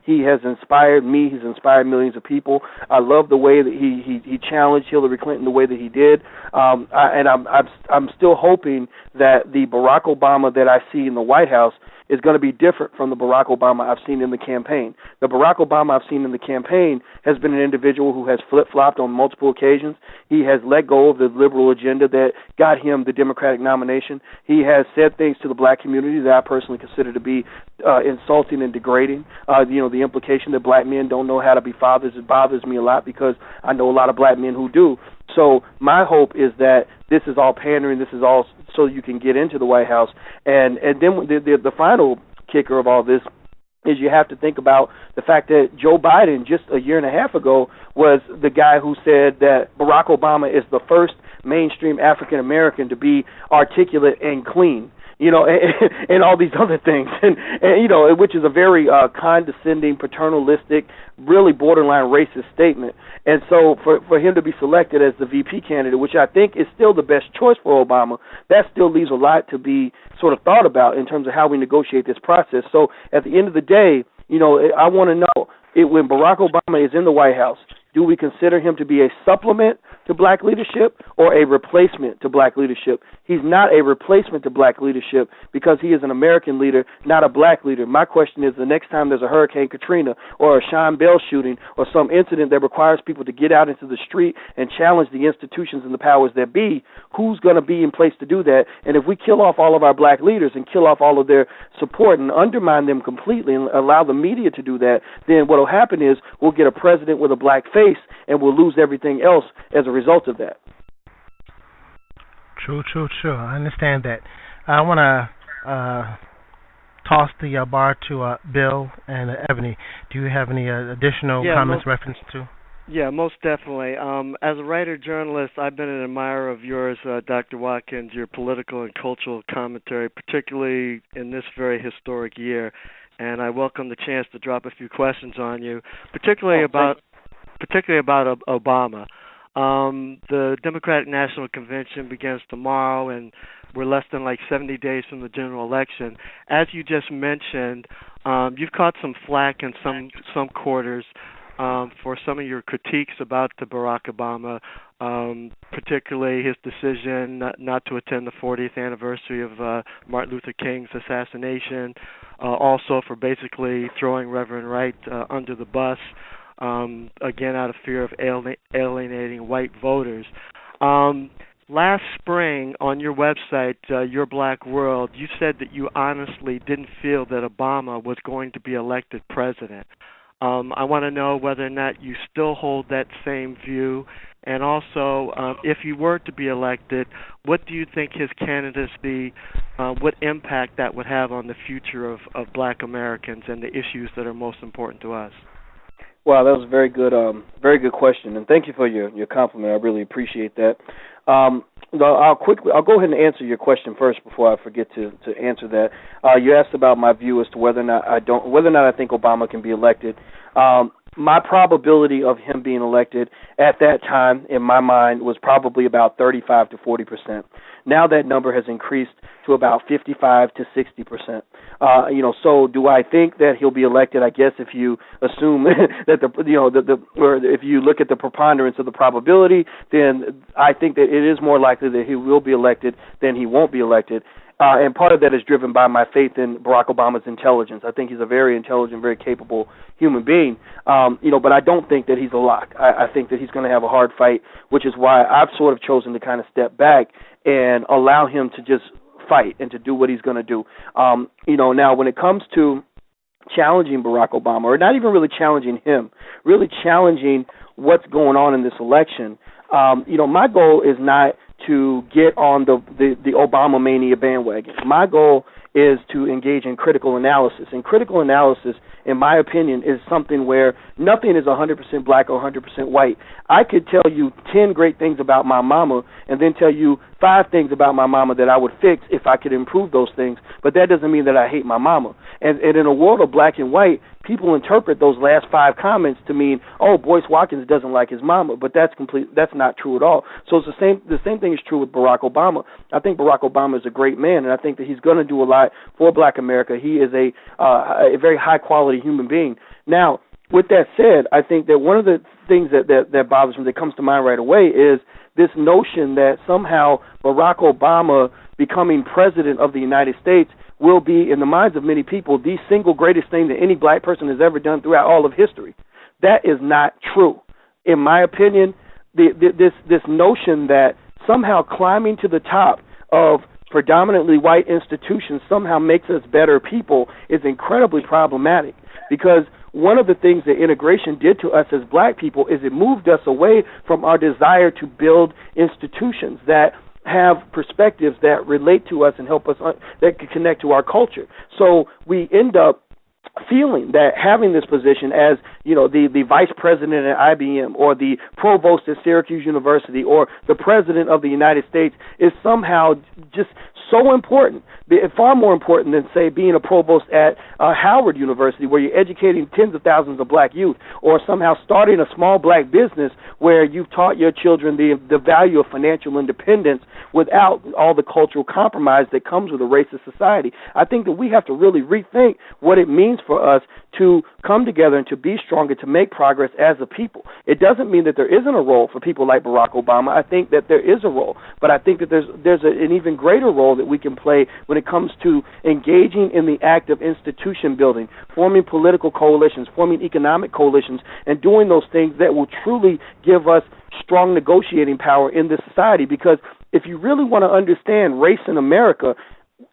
He has inspired me. He's inspired millions of people. I love the way that he challenged Hillary Clinton the way that he did. I'm still hoping that the Barack Obama that I see in the White House is going to be different from the Barack Obama I've seen in the campaign. The Barack Obama I've seen in the campaign has been an individual who has flip-flopped on multiple occasions. He has let go of the liberal agenda that got him the Democratic nomination. He has said things to the black community that I personally consider to be insulting and degrading. The implication that black men don't know how to be fathers, it bothers me a lot because I know a lot of black men who do. So my hope is that this is all pandering, this is all so you can get into the White House. And then the final kicker of all this is you have to think about the fact that Joe Biden just a year and a half ago was the guy who said that Barack Obama is the first mainstream African American to be articulate and clean. And all these other things, and which is a very condescending, paternalistic, really borderline racist statement. And so for him to be selected as the VP candidate, which I think is still the best choice for Obama, that still leaves a lot to be sort of thought about in terms of how we negotiate this process. So at the end of the day, I want to know when Barack Obama is in the White House, do we consider him to be a supplement to black leadership or a replacement to black leadership? He's not a replacement to black leadership because he is an American leader, not a black leader. My question is, the next time there's a Hurricane Katrina or a Sean Bell shooting or some incident that requires people to get out into the street and challenge the institutions and the powers that be, who's going to be in place to do that? And if we kill off all of our black leaders and kill off all of their support and undermine them completely and allow the media to do that, then what will happen is we'll get a president with a black face and we'll lose everything else as a result of that. True. I understand that. I want to toss the bar to Bill and Ebony. Do you have any additional comments reference to? Yeah, most definitely. As a writer-journalist, I've been an admirer of yours, Dr. Watkins, your political and cultural commentary, particularly in this very historic year. And I welcome the chance to drop a few questions on you, particularly about Obama. The Democratic National Convention begins tomorrow, and we're less than 70 days from the general election. As you just mentioned, you've caught some flack in some quarters for some of your critiques about the Barack Obama, particularly his decision not to attend the 40th anniversary of Martin Luther King's assassination, also for basically throwing Reverend Wright under the bus, again out of fear of alienating white voters. Last spring on your website, Your Black World, you said that you honestly didn't feel that Obama was going to be elected president. I want to know whether or not you still hold that same view, and also if you were to be elected, what do you think his candidacy, what impact that would have on the future of black Americans and the issues that are most important to us? Wow, that was a very good question, and thank you for your compliment. I really appreciate that. I'll go ahead and answer your question first before I forget to answer that. You asked about my view as to whether or not I think Obama can be elected. My probability of him being elected at that time, in my mind, was probably about 35 to 40%. Now that number has increased to about 55 to 60%. So do I think that he'll be elected? I guess if you assume that or if you look at the preponderance of the probability, then I think that it is more likely that he will be elected than he won't be elected. And part of that is driven by my faith in Barack Obama's intelligence. I think he's a very intelligent, very capable human being. But I don't think that he's a lock. I think that he's going to have a hard fight, which is why I've sort of chosen to kind of step back and allow him to just fight and to do what he's going to do. Now when it comes to challenging Barack Obama, or not even really challenging him, really challenging what's going on in this election, my goal is not to get on the Obama mania bandwagon. My goal is to engage in critical analysis. And critical analysis, in my opinion, is something where nothing is 100% black or 100% white. I could tell you 10 great things about my mama and then tell you 5 things about my mama that I would fix if I could improve those things, but that doesn't mean that I hate my mama. And in a world of black and white, people interpret those last 5 comments to mean, oh, Boyce Watkins doesn't like his mama, but that's not true at all. So it's the same thing is true with Barack Obama. I think Barack Obama is a great man, and I think that he's going to do a lot for black America. He is a very high-quality human being. Now, with that said, I think that one of the things that bothers me, that comes to mind right away, is this notion that somehow Barack Obama becoming president of the United States will be, in the minds of many people, the single greatest thing that any black person has ever done throughout all of history. That is not true. In my opinion, this notion that somehow climbing to the top of predominantly white institutions somehow makes us better people is incredibly problematic, because one of the things that integration did to us as black people is it moved us away from our desire to build institutions that have perspectives that relate to us and help us, that can connect to our culture. So we end up feeling that having this position as, the vice president at IBM, or the provost at Syracuse University, or the president of the United States is somehow just so important, far more important than, say, being a provost at Howard University, where you're educating tens of thousands of black youth, or somehow starting a small black business where you've taught your children the value of financial independence without all the cultural compromise that comes with a racist society. I think that we have to really rethink what it means for us to come together and to be stronger, to make progress as a people. It doesn't mean that there isn't a role for people like Barack Obama. I think that there is a role, but I think that there's an even greater role that we can play when it comes to engaging in the act of institution building, forming political coalitions, forming economic coalitions, and doing those things that will truly give us strong negotiating power in this society. Because if you really want to understand race in America,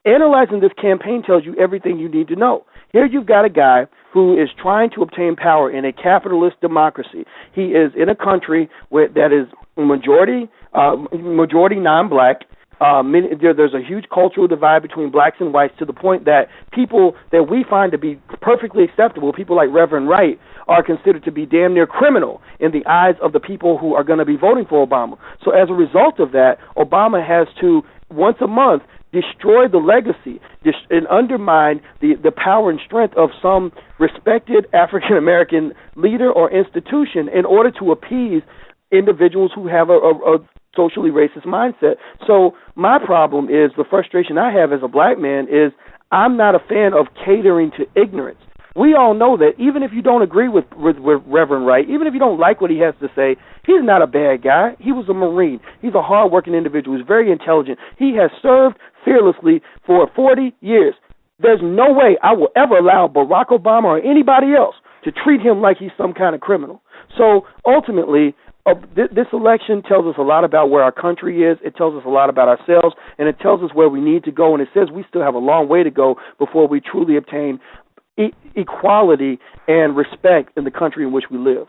analyzing this campaign tells you everything you need to know. Here you've got a guy who is trying to obtain power in a capitalist democracy. He is in a country that is majority non-black. There's a huge cultural divide between blacks and whites, to the point that people that we find to be perfectly acceptable, people like Reverend Wright, are considered to be damn near criminal in the eyes of the people who are going to be voting for Obama. So as a result of that, Obama has to, once a month, destroy the legacy and undermine the power and strength of some respected African-American leader or institution in order to appease individuals who have a socially racist mindset. So my problem is, the frustration I have as a black man is, I'm not a fan of catering to ignorance. We all know that even if you don't agree with Reverend Wright, even if you don't like what he has to say, he's not a bad guy. He was a Marine. He's a hard-working individual. He's very intelligent. He has served fearlessly for 40 years. There's no way I will ever allow Barack Obama or anybody else to treat him like he's some kind of criminal. So ultimately, this election tells us a lot about where our country is. It tells us a lot about ourselves, and it tells us where we need to go. And it says we still have a long way to go before we truly obtain equality and respect in the country in which we live.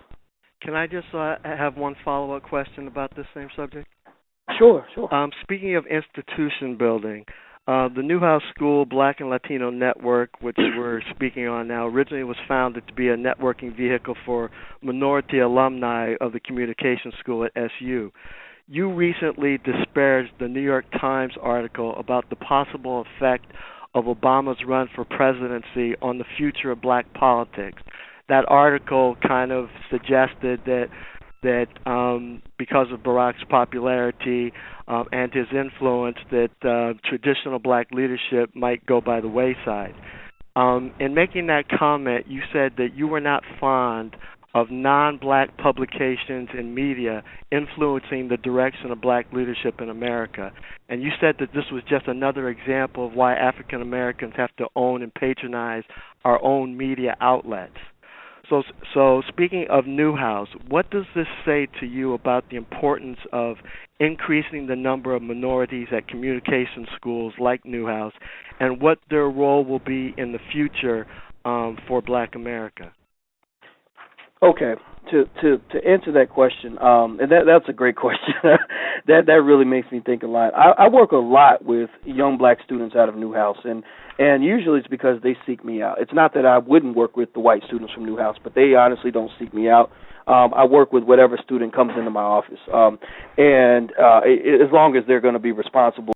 Can I just have one follow-up question about this same subject? Sure. Speaking of institution building, the Newhouse School Black and Latino Network, which we're speaking on now, originally was founded to be a networking vehicle for minority alumni of the communications school at SU. You recently disparaged the New York Times article about the possible effect of Obama's run for presidency on the future of black politics. That article kind of suggested that because of Barack's popularity and his influence, that traditional black leadership might go by the wayside. In making that comment, you said that you were not fond of non-black publications and media influencing the direction of black leadership in America. And you said that this was just another example of why African Americans have to own and patronize our own media outlets. So speaking of Newhouse, what does this say to you about the importance of increasing the number of minorities at communication schools like Newhouse, and what their role will be in the future for black America? Okay, to answer that question, and that's a great question. that really makes me think a lot. I work a lot with young black students out of Newhouse, and usually it's because they seek me out. It's not that I wouldn't work with the white students from Newhouse, but they honestly don't seek me out. I work with whatever student comes into my office, and as long as they're going to be responsible